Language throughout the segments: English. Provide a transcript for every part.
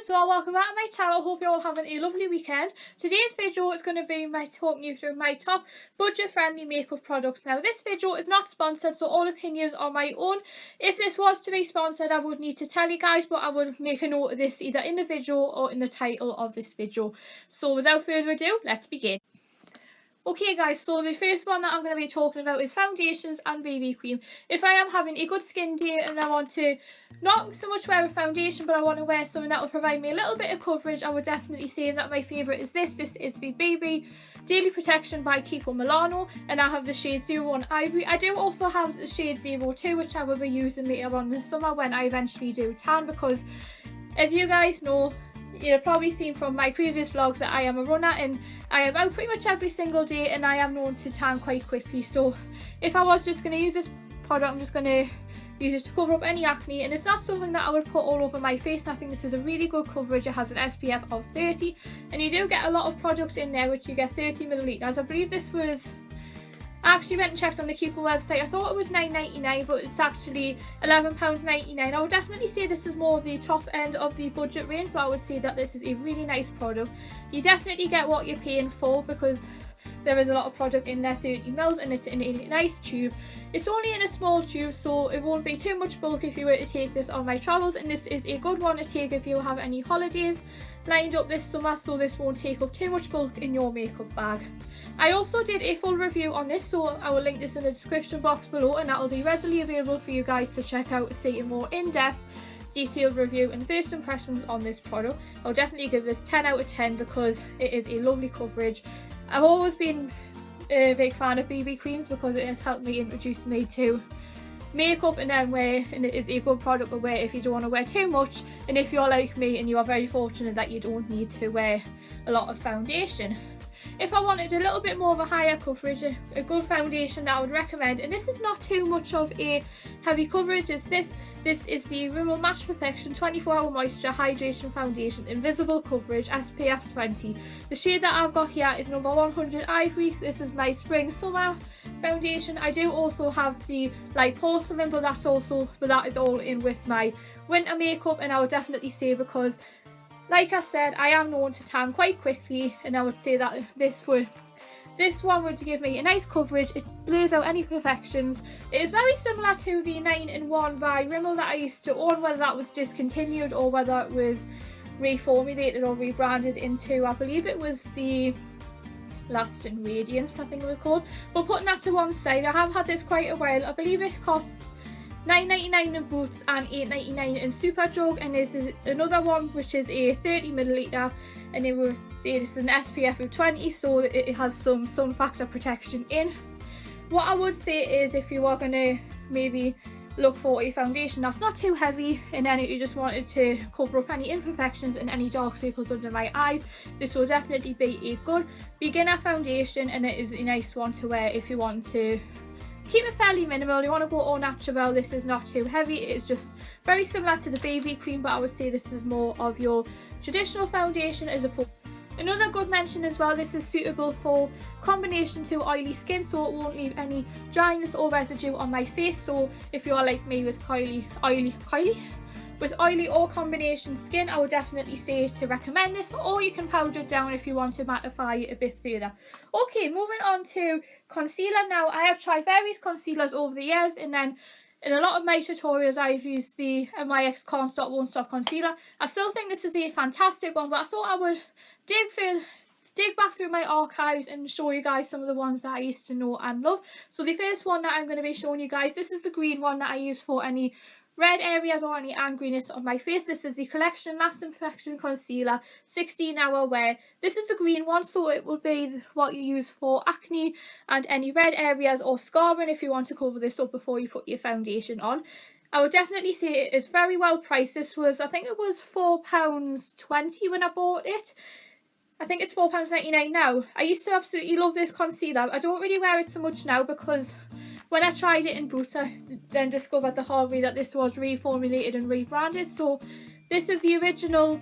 So welcome back to my channel. Hope you're all having a lovely weekend. Today's video is going to be talking you through my top budget friendly makeup products. Now this video is not sponsored, so all opinions are my own. If this was to be sponsored, I would need to tell you guys, but I would make a note of this either in the video or in the title of this video. So without further ado, let's begin. Okay guys, so the first one that I'm going to be talking about is foundations and BB cream. If I am having a good skin day and I want to not so much wear a foundation, but I want to wear something that will provide me a little bit of coverage, I would definitely say that my favourite is this. This is the BB Daily Protection by KIKO Milano, and I have the shade 01 Ivory. I do also have the shade 02, which I will be using later on this summer when I eventually do tan, because as you guys know, you've probably seen from my previous vlogs that I am a runner and I am out pretty much every single day, and I am known to tan quite quickly. So if I was just going to use this product, I'm just going to use it to cover up any acne, and it's not something that I would put all over my face. And I think this is a really good coverage. It has an SPF of 30 and you do get a lot of product in there, which you get 30 millilitres. I believe this was, I actually went and checked on the KIKO website. I thought it was £9.99, but it's actually £11.99. I would definitely say this is more the top end of the budget range, but I would say that this is a really nice product. You definitely get what you're paying for because there is a lot of product in there, 30ml, and it's in a nice tube. It's only in a small tube, so it won't be too much bulk if you were to take this on my travels, and this is a good one to take if you have any holidays lined up this summer, so this won't take up too much bulk in your makeup bag. I also did a full review on this, so I will link this in the description box below, and that will be readily available for you guys to check out to see a more in-depth detailed review and first impressions on this product. I'll definitely give this 10 out of 10 because it is a lovely coverage. I've always been a big fan of BB creams because it has helped me introduce me to makeup and then wear, and it is a good product to wear if you don't want to wear too much, and if you're like me and you are very fortunate that you don't need to wear a lot of foundation. If I wanted a little bit more of a higher coverage, a good foundation that I would recommend, and this is not too much of a heavy coverage, is this. This is the Rimmel Match Perfection 24-Hour Moisture Hydration Foundation Invisible Coverage SPF 20. The shade that I've got here is number 100 Ivory. This is my spring summer foundation. I do also have the light porcelain, but that is all in with my winter makeup, and I would definitely say, because like I said, I am known to tan quite quickly, and I would say that this one would give me a nice coverage. It blurs out any imperfections. It is very similar to the 9-in-1 by Rimmel that I used to own, whether that was discontinued or whether it was reformulated or rebranded into, I believe it was the Lasting Radiance, I think it was called. But putting that to one side, I have had this quite a while. I believe it costs £9.99 in Boots and £8.99 in Superdrug, and there's another one which is a 30ml, and it will say this is an SPF of 20, so it has some sun factor protection in. What I would say is, if you are going to maybe look for a foundation that's not too heavy and then you just wanted to cover up any imperfections and any dark circles under my eyes, this will definitely be a good beginner foundation, and it is a nice one to wear if you want to keep it fairly minimal. You want to go all natural. This is not too heavy. It is just very similar to the BB cream, but I would say this is more of your traditional foundation as opposed. Another good mention as well, this is suitable for combination to oily skin, so it won't leave any dryness or residue on my face. So if you're like me with oily or combination skin, I would definitely say to recommend this, or you can powder it down if you want to mattify it a bit further. Okay, moving on to concealer. Now I have tried various concealers over the years, and then in a lot of my tutorials I've used the NYX Can't Stop Won't Stop concealer. I still think this is a fantastic one, but I thought I would dig back through my archives and show you guys some of the ones that I used to know and love. So the first one that I'm going to be showing you guys, this is the green one that I use for any red areas or any angriness on my face. This is the Collection Lasting Perfection Concealer 16-Hour Wear. This is the green one, so it will be what you use for acne and any red areas or scarring if you want to cover this up before you put your foundation on. I would definitely say it is very well priced. This was, I think it was £4.20 when I bought it. I think it's £4.99 now. I used to absolutely love this concealer. I don't really wear it so much now because when I tried it in Boots, I then discovered the hard way that this was reformulated and rebranded. So this is the original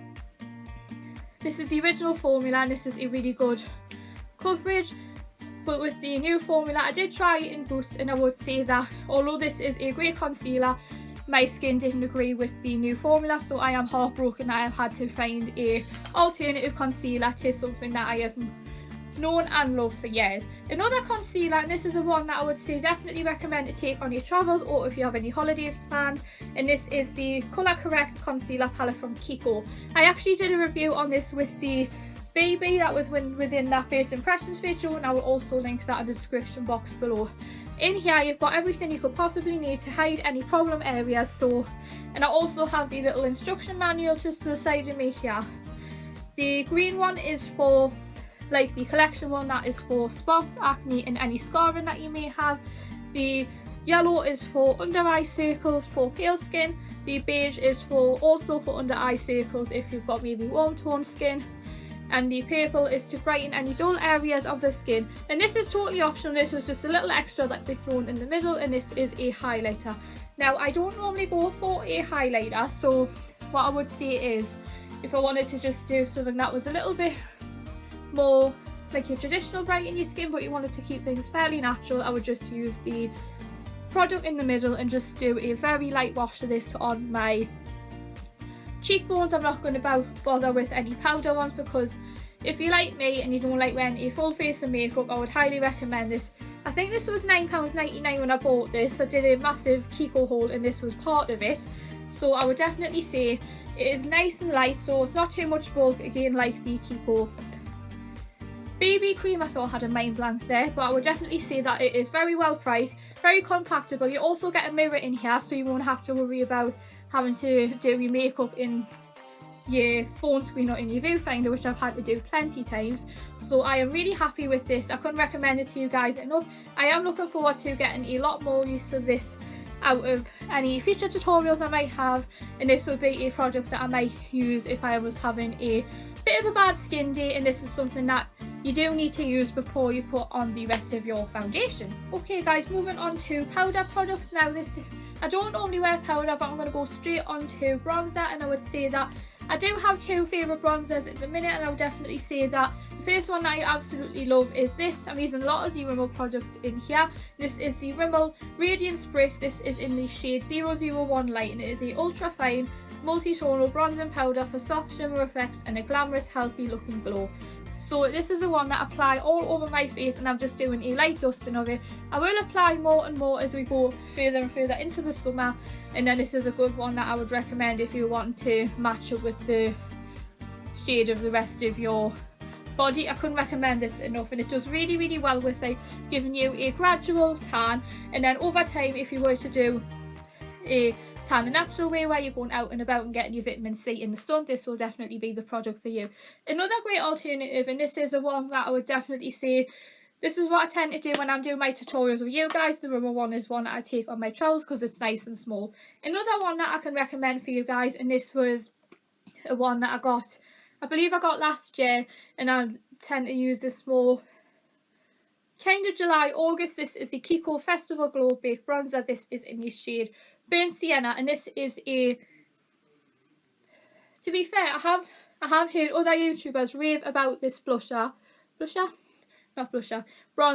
formula, and this is a really good coverage. But with the new formula, I did try it in Boots, and I would say that although this is a great concealer, my skin didn't agree with the new formula, so I am heartbroken that I've had to find a alternative concealer to something that I have known and loved for years. Another concealer, and this is the one that I would say definitely recommend to take on your travels or if you have any holidays planned, and this is the Colour Correct Concealer Palette from KIKO. I actually did a review on this with the baby that was within that first impressions video, and I will also link that in the description box below. In here you've got everything you could possibly need to hide any problem areas, and I also have the little instruction manual just to the side of me here. The green one is for, like the collection one, that is for spots, acne and any scarring that you may have. The yellow is for under eye circles for pale skin. The beige is also for under eye circles if you've got maybe warm toned skin. And the purple is to brighten any dull areas of the skin. And this is totally optional. This was just a little extra that they've thrown in the middle, and this is a highlighter. Now I don't normally go for a highlighter, so what I would say is if I wanted to just do something that was a little bit more like your traditional brighten your skin but you wanted to keep things fairly natural, I would just use the product in the middle and just do a very light wash of this on my cheekbones. I'm not going to bother with any powder ones, because if you're like me and you don't like wearing a full face of makeup, I would highly recommend this. I think this was £9.99 when I bought this. I did a massive KIKO haul and this was part of it, so I would definitely say it is nice and light, so it's not too much bulk, again like the KIKO BB cream. I thought I had a mind blank there, but I would definitely say that it is very well priced, very compactable. You also get a mirror in here, so you won't have to worry about having to do your makeup in your phone screen or in your viewfinder, which I've had to do plenty times. So I am really happy with this. I couldn't recommend it to you guys enough. I am looking forward to getting a lot more use of this out of any future tutorials I might have, and this would be a product that I might use if I was having a bit of a bad skin day, and this is something that you do need to use before you put on the rest of your foundation. Okay guys, moving on to powder products now. I don't normally wear powder, but I'm going to go straight on to bronzer, and I would say that I do have two favourite bronzers at the minute, and I would definitely say that the first one that I absolutely love is this. I'm using a lot of the Rimmel products in here. This is the Rimmel Radiance Brick. This is in the shade 001 Light, and it is the ultra fine multi-tonal bronzing powder for soft shimmer effects and a glamorous healthy looking glow. So this is the one that I apply all over my face, and I'm just doing a light dusting of it. I will apply more and more as we go further and further into the summer, and then this is a good one that I would recommend if you want to match up with the shade of the rest of your body. I couldn't recommend this enough, and it does really, really well with like giving you a gradual tan, and then over time if you were to do a tan the natural way where you're going out and about and getting your vitamin C in the sun, this will definitely be the product for you. Another great alternative, and this is the one that I would definitely say, this is what I tend to do when I'm doing my tutorials with you guys. The Rimmel one is one that I take on my travels because it's nice and small. Another one that I can recommend for you guys, and this was a one that I believe I got last year, and I tend to use this more kind of July, August. This is the KIKO Festival Glow Baked Bronzer. This is in the shade Burnt Sienna, and this is a, to be fair, I have heard other YouTubers rave about this bronzer,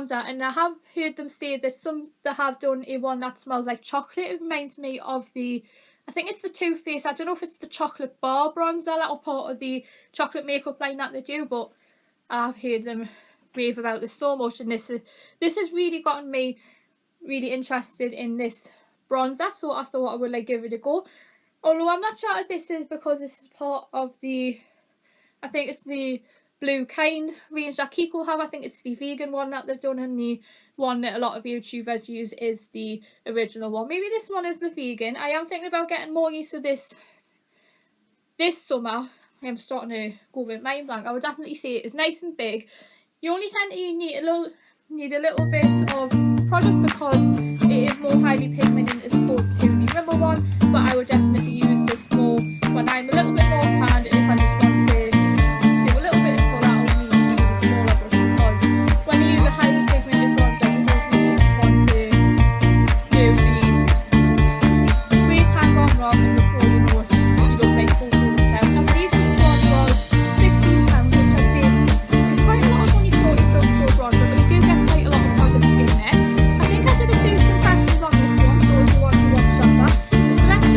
and I have heard them say that some that have done a one that smells like chocolate. It reminds me of the, I think it's the Too Faced, I don't know if it's the chocolate bar bronzer, little part of the chocolate makeup line that they do, but I've heard them rave about this so much, and this has really gotten me really interested in this bronzer, so I thought I would like give it a go. Although I'm not sure if this is because this is part of the, I think it's the Blue Kind range that KIKO have. I think it's the vegan one that they've done, and the one that a lot of YouTubers use is the original one. Maybe this one is the vegan. I am thinking about getting more use of this summer. I am starting to go with mind blank. I would definitely say it is nice and big. You only tend to need a little bit of product because it is more highly pigmented as opposed to the Rimmel one, but I would definitely use this more when I'm a little bit more tanned, and if I just want to do a little bit of colour, I'll need to use a smaller brush, because when you use a highly pigmented bronzer, you don't really want to do the spray tan gone wrong, and before you know it, you look like full blown out. I believe this one was £16, which I'd say is quite a lot of money for a drugstore bronzer, but you do get quite a lot of product in there. I think I did a few impressions on this one, so if you want to watch that back. The selection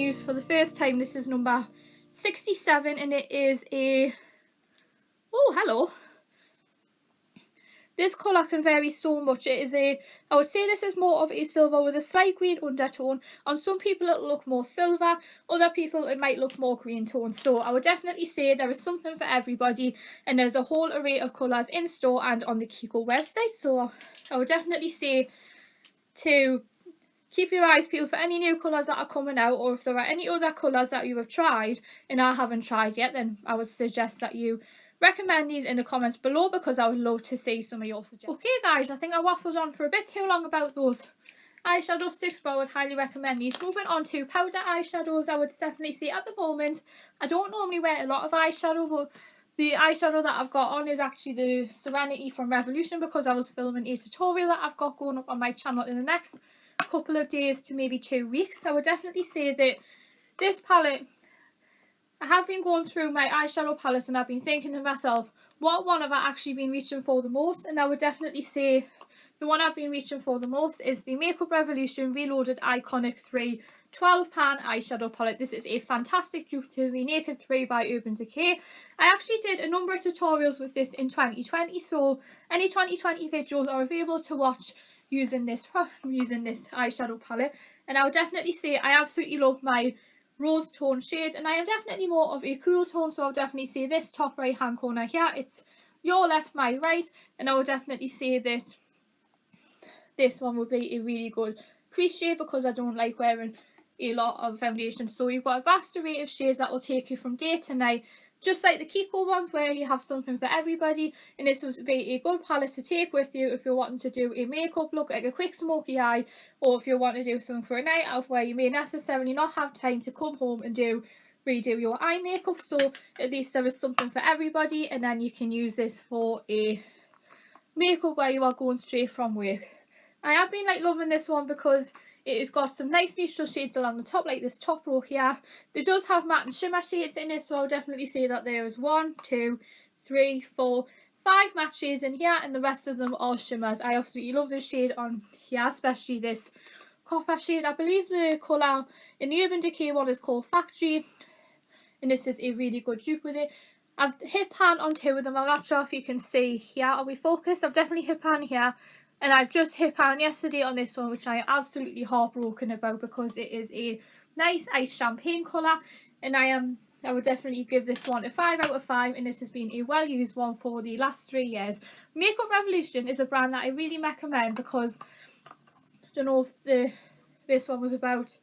use for the first time. This is number 67 and it is a, oh hello, this colour can vary so much. It is a, I would say this is more of a silver with a slight green undertone. On some people it'll look more silver, other people it might look more green tone. So I would definitely say there is something for everybody, and there's a whole array of colours in store and on the KIKO website. So I would definitely say to keep your eyes peeled for any new colours that are coming out, or if there are any other colours that you have tried and I haven't tried yet, then I would suggest that you recommend these in the comments below, because I would love to see some of your suggestions. Okay guys, I think I waffled on for a bit too long about those eyeshadow sticks, but I would highly recommend these. Moving on to powder eyeshadows, I would definitely say at the moment, I don't normally wear a lot of eyeshadow, but the eyeshadow that I've got on is actually the Serenity from Revolution, because I was filming a tutorial that I've got going up on my channel in the next couple of days to maybe 2 weeks. I would definitely say that this palette, I have been going through my eyeshadow palettes and I've been thinking to myself, what one have I actually been reaching for the most? And I would definitely say the one I've been reaching for the most is the Makeup Revolution Reloaded Iconic 3 12-pan eyeshadow palette. This is a fantastic dupe to the Naked 3 by Urban Decay. I actually did a number of tutorials with this in 2020, so any 2020 videos are available to watch using this eyeshadow palette. And I would definitely say I absolutely love my rose tone shades, and I am definitely more of a cool tone, so I'll definitely say this top right hand corner here, it's your left, my right, and I would definitely say that this one would be a really good crease shade, because I don't like wearing a lot of foundation. So you've got a vast array of shades that will take you from day to night, just like the KIKO ones, where you have something for everybody. And this would be a good palette to take with you if you're wanting to do a makeup look, like a quick smoky eye, or if you want to do something for a night out where you may necessarily not have time to come home and redo your eye makeup. So at least there is something for everybody, and then you can use this for a makeup where you are going straight from work. I have been loving this one because it has got some nice neutral shades along the top, like this top row here. It does have matte and shimmer shades in it, so I'll definitely say that there is 1, 2, 3, 4, 5 matte shades in here, and the rest of them are shimmers. I absolutely love this shade on here, especially this copper shade. I believe the colour in the Urban Decay one is called Factory, and this is a really good dupe with it. I've hit pan on 2 of them. I'm not sure if you can see here. Are we focused? I've definitely hit pan here. And I've just hit pan yesterday on this one, which I am absolutely heartbroken about, because it is a nice ice champagne colour, and I would definitely give this one a 5 out of 5, and this has been a well used one for the last 3 years. Makeup Revolution is a brand that I really recommend, because I don't know if this one was about,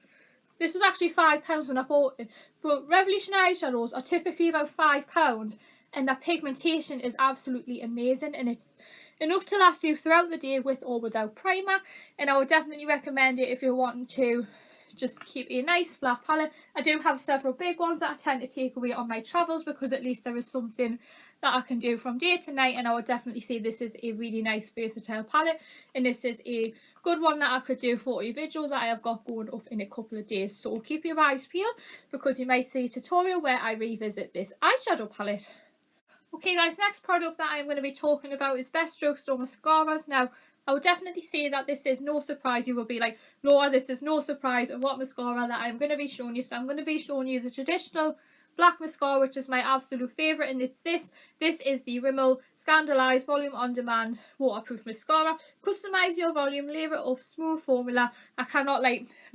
this was actually £5 when I bought it, but Revolution eyeshadows are typically about £5, and their pigmentation is absolutely amazing, and it's enough to last you throughout the day with or without primer. And I would definitely recommend it if you're wanting to just keep a nice flat palette. I do have several big ones that I tend to take away on my travels, because at least there is something that I can do from day to night, and I would definitely say this is a really nice versatile palette, and this is a good one that I could do for a video that I have got going up in a couple of days. So keep your eyes peeled, because you might see a tutorial where I revisit this eyeshadow palette. Okay guys, next product that I'm going to be talking about is Best Drugstore Mascaras. Now, I would definitely say that this is no surprise. You will be like, Laura, this is no surprise of what mascara that I'm going to be showing you. So I'm going to be showing you the traditional black mascara, which is my absolute favourite, and it's this. This is the Rimmel Scandalised Volume On Demand Waterproof Mascara. Customise your volume, layer it up, smooth formula. I cannot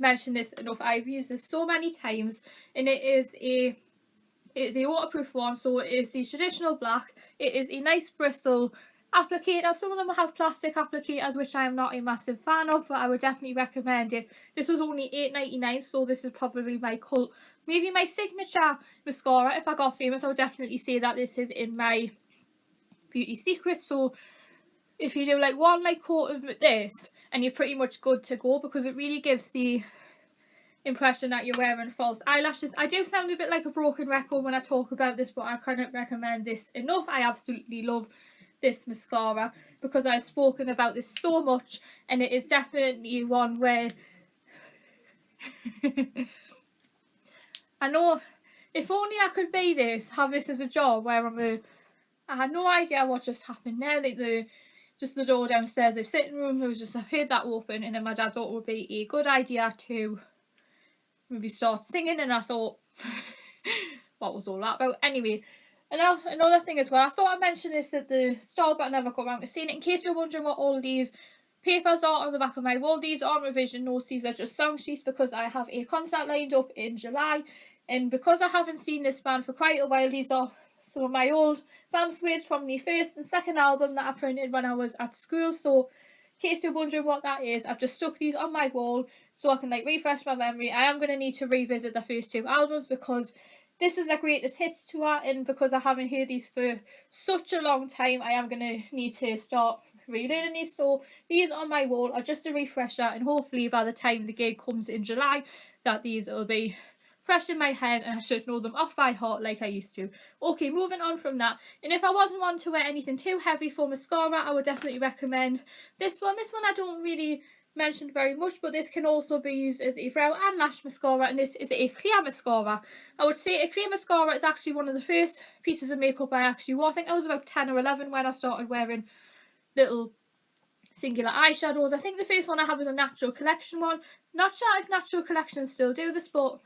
mention this enough. I've used this so many times, and it is a waterproof one, so it is the traditional black. It is a nice bristle applicator. Some of them have plastic applicators, which I am not a massive fan of, but I would definitely recommend it. This was only £8.99, so this is probably my cult, maybe my signature mascara. If I got famous, I would definitely say that this is in my beauty secrets. So if you do one coat of this, and you're pretty much good to go, because it really gives the impression that you're wearing false eyelashes. I do sound a bit like a broken record when I talk about this, but I cannot recommend this enough. I absolutely love this mascara, because I've spoken about this so much, and it is definitely one where I know, if only I could be this, have this as a job where I had no idea what just happened there. Just the door downstairs, the sitting room, I heard that open, and then my dad thought it would be a good idea to maybe start singing, and I thought, what was all that about? Anyway, another thing as well, I thought I'd mention this at the start, but I never got around to seeing it. In case you're wondering what all these papers are on the back of my wall, these aren't revision notes, these are just sound sheets, because I have a concert lined up in July, and because I haven't seen this band for quite a while, these are some of my old vamp suites from the first and second album that I printed when I was at school. So in case you're wondering what that is, I've just stuck these on my wall so I can like refresh my memory. I am going to need to revisit the first two albums because this is their greatest hits tour, and because I haven't heard these for such a long time, I am going to need to start relearning these. So these on my wall are just a refresher, and hopefully by the time the gig comes in July, that these will be fresh in my head and I should know them off by heart like I used to. Okay, moving on from that, and if I wasn't wanting to wear anything too heavy for mascara, I would definitely recommend this one. This one I don't really mention very much, but this can also be used as a brow and lash mascara, and this is a clear mascara. I would say a clear mascara is actually one of the first pieces of makeup I actually wore. I think I was about 10 or 11 when I started wearing little singular eyeshadows. I think the first one I had was a Natural Collection one. Not sure if Natural Collections still do this, but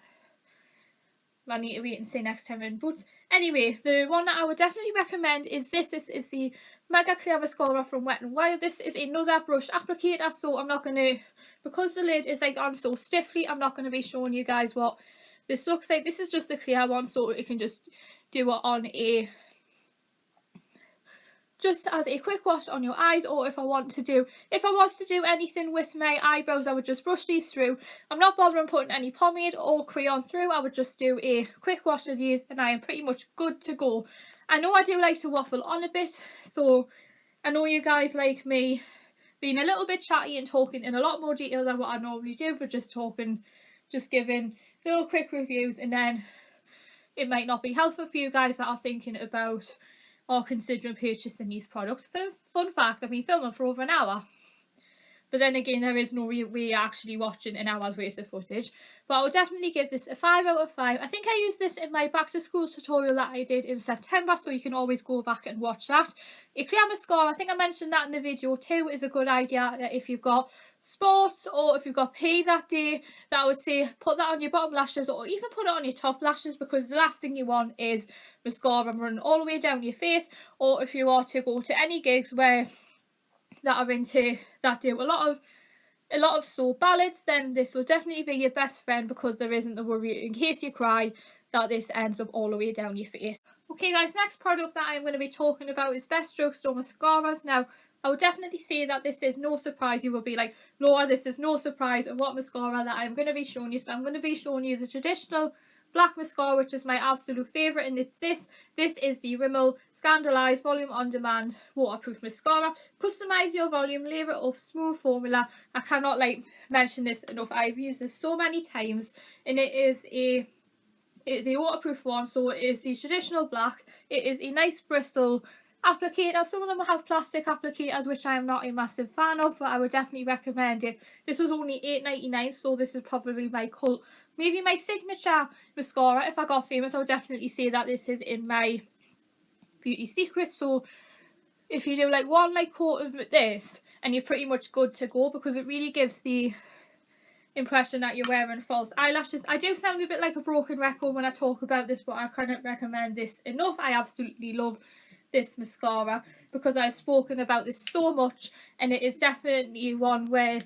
I need to wait and see next time in. But anyway, the one that I would definitely recommend is this. This is the Megaclear mascara from Wet n Wild. This is another brush applicator, so I'm not going to, because the lid is like on so stiffly, I'm not going to be showing you guys what this looks like. This is just the clear one, so you can just do it on a, just as a quick wash on your eyes, or if I was to do anything with my eyebrows, I would just brush these through. I'm not bothering putting any pomade or crayon through. I would just do a quick wash of these and I am pretty much good to go. I know I do like to waffle on a bit, so I know you guys like me being a little bit chatty and talking in a lot more detail than what I normally do, for just giving little quick reviews, and then it might not be helpful for you guys that are thinking about or considering purchasing these products. Fun fact, I've been filming for over an hour, but then again there is no way actually watching an hour's worth of footage. But I would definitely give this a 5 out of 5. I think I used this in my back to school tutorial that I did in September, so you can always go back and watch that. A clear mascara, I think I mentioned that in the video too, is a good idea if you've got sports or if you've got PE that day. That I would say put that on your bottom lashes, or even put it on your top lashes, because the last thing you want is mascara running all the way down your face. Or if you are to go to any gigs where that do a lot of soul ballads, then this will definitely be your best friend, because there isn't the worry in case you cry that this ends up all the way down your face. Okay guys, next product that I'm going to be talking about is Best Drugstore Mascaras. Now I would definitely say that this is no surprise. You will be like, Laura, this is no surprise of what mascara that I'm going to be showing you. So I'm going to be showing you the traditional black mascara, which is my absolute favourite, and it's this. This is the Rimmel Scandalised Volume On Demand Waterproof Mascara. Customise your volume, layer it up, smooth formula. I cannot mention this enough. I've used this so many times, and it is a waterproof one, so it is the traditional black. It is a nice bristle applicator. Some of them have plastic applicators, which I am not a massive fan of, but I would definitely recommend it. This was only $8.99, so this is probably my cult, maybe my signature mascara. If I got famous, I would definitely say that this is in my beauty secrets. So if you do like one coat of this, and you're pretty much good to go, because it really gives the impression that you're wearing false eyelashes. I do sound a bit like a broken record when I talk about this, but I cannot recommend this enough. I absolutely love this mascara because I've spoken about this so much, and it is definitely one where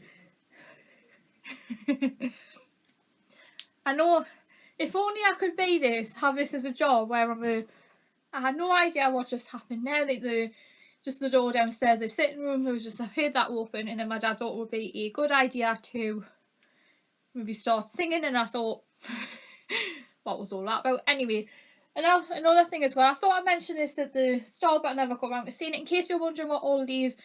I know, if only I could be this, have this as a job where I had no idea what just happened there. Like the door downstairs, the sitting room, there was just, I heard that open, and then my dad thought it would be a good idea to maybe start singing, and I thought, what was all that about? Anyway, another thing as well, I thought I'd mention this at the start, but I never got around to seeing it. In case you're wondering what all these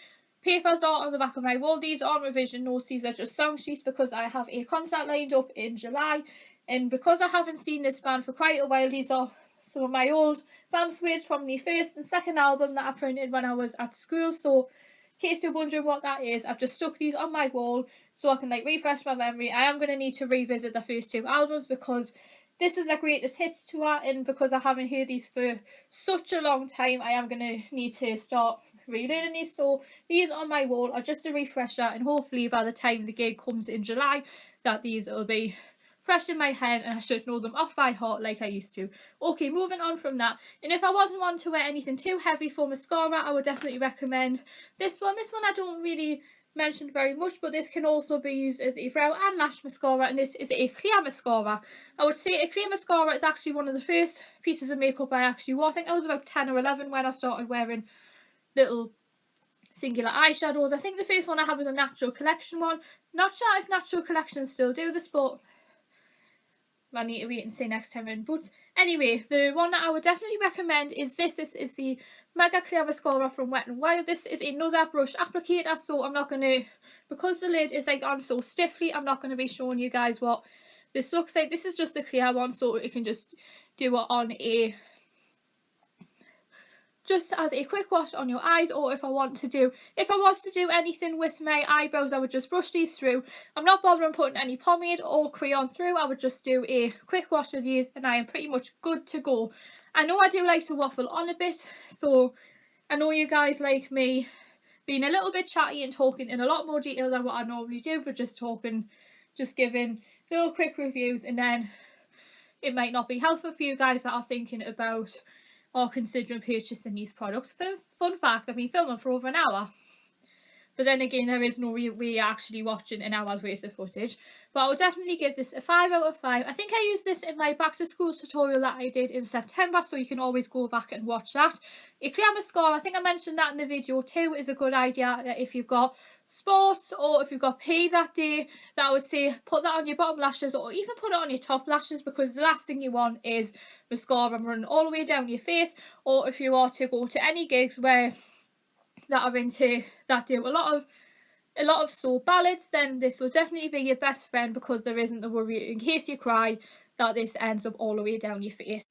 papers are on the back of my wall, these aren't revision notes, these are just sound sheets, because I have a concert lined up in July, and because I haven't seen this band for quite a while, these are some of my old vamp suites from the first and second album that I printed when I was at school. So in case you're wondering what that is, I've just stuck these on my wall so I can refresh my memory. I am going to need to revisit the first two albums because this is their greatest hits tour, and because I haven't heard these for such a long time, I am going to need to start relearning these. So these on my wall are just a refresher, and hopefully by the time the gig comes in July, that these will be fresh in my head and I should know them off by heart like I used to. Okay, moving on from that, and if I wasn't wanting to wear anything too heavy for mascara, I would definitely recommend this one. This one I don't really mention very much, but this can also be used as a brow and lash mascara, and this is a clear mascara. I would say a clear mascara is actually one of the first pieces of makeup I actually wore. I think I was about 10 or 11 when I started wearing little singular eyeshadows. I think the first one I had was a Natural Collection one. Not sure if Natural Collection still do this, but I need to wait and see next time in Boots. Anyway, the one that I would definitely recommend is this. This is the Megaclear mascara from Wet n Wild. This is another brush applicator, so I'm not going to, because the lid is like on so stiffly, I'm not going to be showing you guys what this looks like. This is just the clear one, so you can just do it on a, just as a quick wash on your eyes, or if I was to do anything with my eyebrows, I would just brush these through. I'm not bothering putting any pomade or crayon through. I would just do a quick wash of these and I am pretty much good to go. I know I do like to waffle on a bit, so I know you guys like me being a little bit chatty and talking in a lot more detail than what I normally do, for just talking, just giving little quick reviews, and then it might not be helpful for you guys that are thinking about or considering purchasing these products. Fun fact, I've been filming for over an hour. But then again, there is no way actually watching an hour's worth of footage. But I would definitely give this a 5 out of 5. I think I used this in my back to school tutorial that I did in September, so you can always go back and watch that. A clear mascara, I think I mentioned that in the video too, is a good idea if you've got sports or if you've got PE that day, that I would say put that on your bottom lashes or even put it on your top lashes, because the last thing you want is mascara running all the way down your face. Or if you are to go to any gigs where that are into that do a lot of soul ballads, then this will definitely be your best friend, because there isn't the worry in case you cry that this ends up all the way down your face.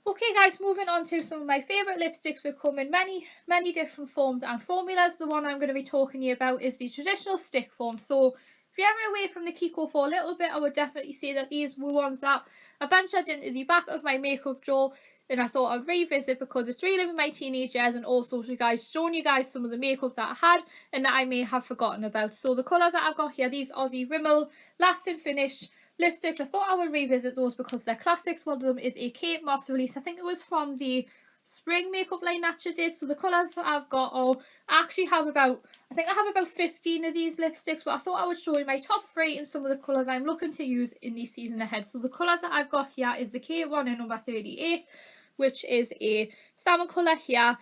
Okay guys, moving on to some of my favourite lipsticks, which come in many different forms and formulas. The one I'm going to be talking to you about is the traditional stick form. So if you're ever away from the KIKO for a little bit, I would definitely say that these were ones that I ventured into the back of my makeup drawer and I thought I'd revisit, because it's reliving my teenage years and also showing you guys some of the makeup that I had and that I may have forgotten about. So the colours that I've got here, these are the Rimmel Lasting Finish lipsticks. I thought I would revisit those because they're classics. One of them is a Kate Moss release. I think it was from the spring makeup line that she did. So the colours that I've got are, I have about 15 of these lipsticks, but I thought I would show you my top 3 and some of the colours I'm looking to use in the season ahead. So the colours that I've got here is the K1 in number 38, which is a salmon colour here,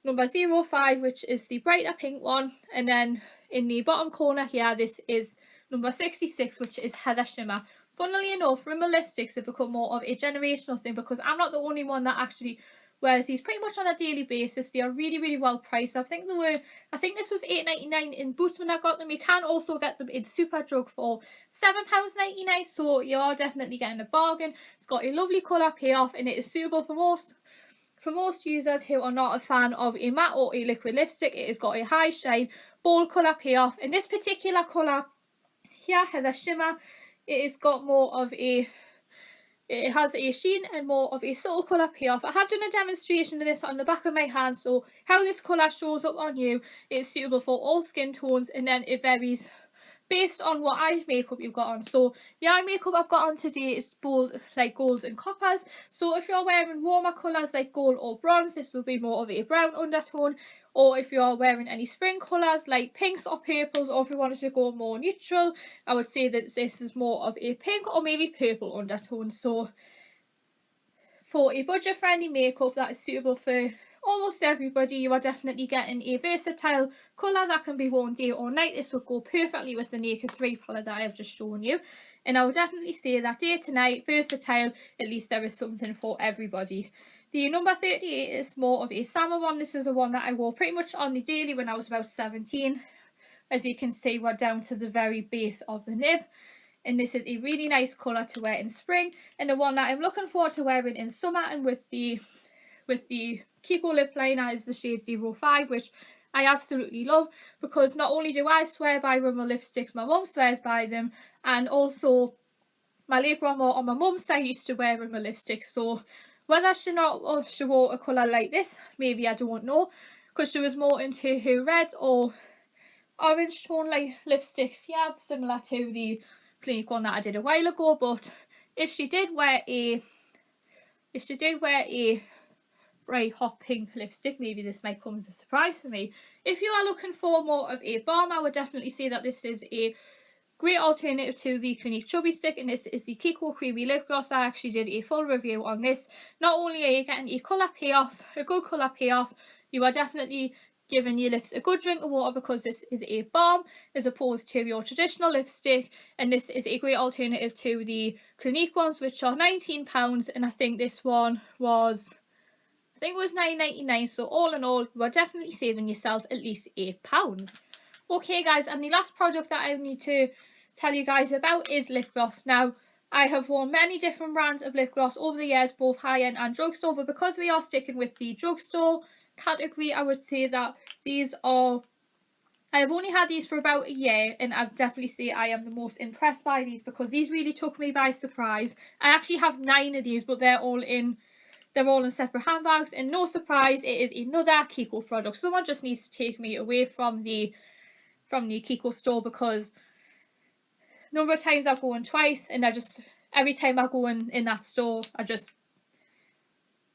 number 05, which is the brighter pink one, and then in the bottom corner here, this is number 66, which is Heather Shimmer. Funnily enough, Rimmel lipsticks have become more of a generational thing, because I'm not the only one that actually wears these pretty much on a daily basis. They are really well priced. I think this was £8.99 in Boots when I got them. You can also get them in Superdrug for £7.99, so you are definitely getting a bargain. It's got a lovely colour payoff and it is suitable for most users who are not a fan of a matte or a liquid lipstick. It has got a high shine, bold colour payoff. In this particular colour here, Heather Shimmer, it has got more of a, it has a sheen and more of a subtle colour payoff. I have done a demonstration of this on the back of my hand, so how this colour shows up on you is suitable for all skin tones, and then it varies based on what eye makeup you've got on. So the eye makeup I've got on today is bold, like golds and coppers. So if you're wearing warmer colours like gold or bronze, this will be more of a brown undertone. Or if you're wearing any spring colours like pinks or purples, or if you wanted to go more neutral, I would say that this is more of a pink or maybe purple undertone. So for a budget friendly makeup that is suitable for almost everybody, you are definitely getting a versatile colour that can be worn day or night. This would go perfectly with the Naked 3 palette that I have just shown you. And I would definitely say that day to night, versatile, at least there is something for everybody. The number 38 is more of a summer one. This is the one that I wore pretty much on the daily when I was about 17. As you can see, we're down to the very base of the nib. And this is a really nice colour to wear in spring, and the one that I'm looking forward to wearing in summer. And with the KIKO lip liner is the shade 05, which I absolutely love, because not only do I swear by Rimmel lipsticks, my mum swears by them, and also my late grandma on my mum's side used to wear Rimmel lipsticks. So whether she wore a colour like this, maybe, I don't know, because she was more into her red or orange tone like lipsticks, yeah, similar to the Clinique one that I did a while ago, but if she did wear a bright hot pink lipstick, maybe this might come as a surprise for me. If you are looking for more of a balm, I would definitely say that this is a great alternative to the Clinique Chubby Stick, and this is the KIKO Creamy Lip Gloss. I actually did a full review on this. Not only are you getting a colour payoff, a good colour payoff, you are definitely giving your lips a good drink of water, because this is a balm as opposed to your traditional lipstick, and this is a great alternative to the Clinique ones, which are £19, and I think this one was, I think it was £9.99, so all in all you are definitely saving yourself at least £8. Okay guys, and the last product that I need to tell you guys about is lip gloss. Now, I have worn many different brands of lip gloss over the years, both high-end and drugstore, but because we are sticking with the drugstore category, I would say that these are, I've only had these for about a year, and I'd definitely say I am the most impressed by these, because these really took me by surprise. I actually have 9 of these, but they're all in separate handbags, and no surprise, it is another KIKO product. Someone just needs to take me away from the KIKO store, because number of times I've gone twice, and every time I go in that store,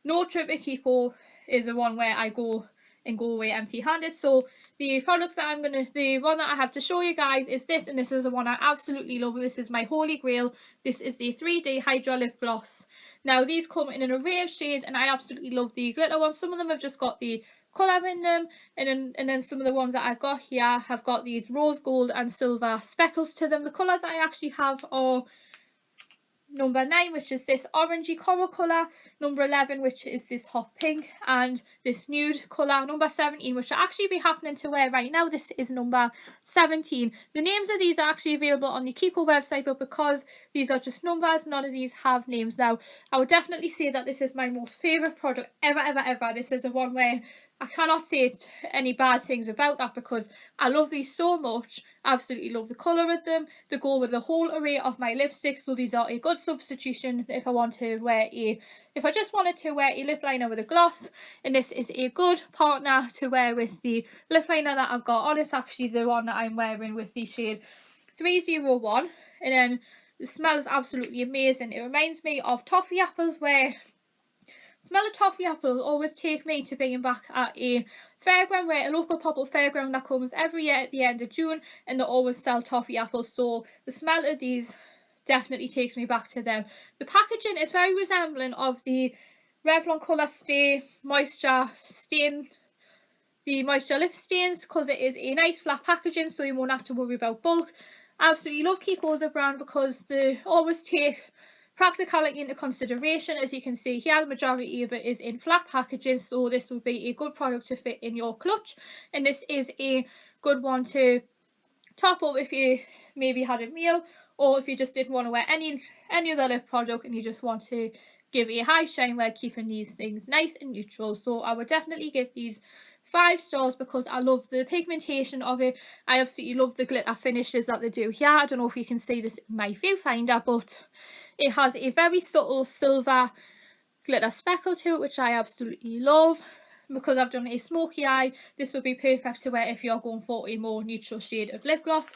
no trip at KIKO is the one where I go away empty-handed. So the products that the one that I have to show you guys is this, and this is the one I absolutely love. This is my holy grail. This is the 3D Hydra lip gloss. Now, these come in an array of shades, and I absolutely love the glitter ones. Some of them have just got the colour in them, and then some of the ones that I've got here have got these rose gold and silver speckles to them. The colours I actually have are number 9, which is this orangey coral colour, number 11, which is this hot pink, and this nude colour, number 17, which will actually be happening to wear right now. This is number 17. The names of these are actually available on the KIKO website, but because these are just numbers, none of these have names. Now, I would definitely say that this is my most favourite product ever. This is the one where I cannot say any bad things about that, because I love these so much. I absolutely love the colour of them. They go with the whole array of my lipsticks, so these are a good substitution if I just wanted to wear a lip liner with a gloss, and this is a good partner to wear with the lip liner that I've got on. It's actually the one that I'm wearing with the shade 301, and then the smell is absolutely amazing. It reminds me of toffee apples, where smell of toffee apples always take me to being back at a fairground, where a local pop-up fairground that comes every year at the end of June, and they always sell toffee apples. So the smell of these definitely takes me back to them. The packaging is very resembling of the Revlon Colour Stay Moisture Stain, the Moisture Lip Stains, because it is a nice flat packaging, so you won't have to worry about bulk. I absolutely love KIKO as a brand, because they always take practicality into consideration. As you can see here, the majority of it is in flat packaging, so this will be a good product to fit in your clutch, and this is a good one to top up if you maybe had a meal, or if you just didn't want to wear any other lip product and you just want to give a high shine while keeping these things nice and neutral. So I would definitely give these 5 stars, because I love the pigmentation of it. I absolutely love the glitter finishes that they do here. I don't know if you can see this in my viewfinder, but it has a very subtle silver glitter speckle to it, which I absolutely love. Because I've done a smoky eye, this would be perfect to wear if you're going for a more neutral shade of lip gloss.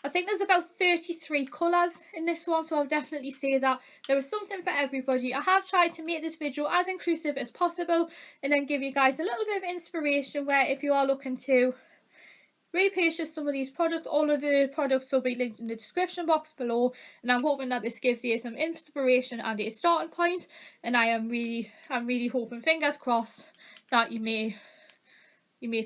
I think there's about 33 colours in this one, so I'll definitely say that there is something for everybody. I have tried to make this video as inclusive as possible, and then give you guys a little bit of inspiration, where if you are looking to repurchase some of these products, all of the products will be linked in the description box below, and I'm hoping that this gives you some inspiration and a starting point, and I'm really hoping, fingers crossed, that you may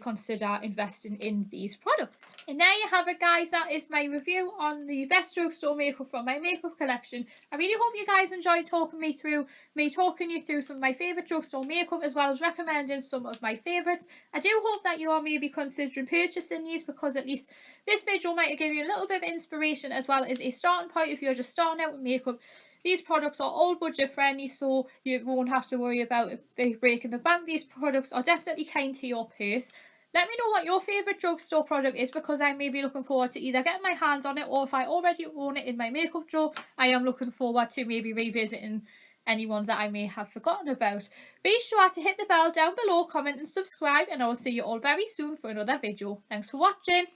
consider investing in these products. And there you have it guys, that is my review on the best drugstore makeup from my makeup collection. I really hope you guys enjoyed talking you through some of my favourite drugstore makeup, as well as recommending some of my favourites. I do hope that you are maybe considering purchasing these, because at least this video might give you a little bit of inspiration, as well as a starting point if you're just starting out with makeup. These products are all budget friendly, so you won't have to worry about it breaking the bank. These products are definitely kind to your purse. Let me know what your favourite drugstore product is, because I may be looking forward to either getting my hands on it, or if I already own it in my makeup drawer, I am looking forward to maybe revisiting any ones that I may have forgotten about. Be sure to hit the bell down below, comment and subscribe, and I will see you all very soon for another video. Thanks for watching.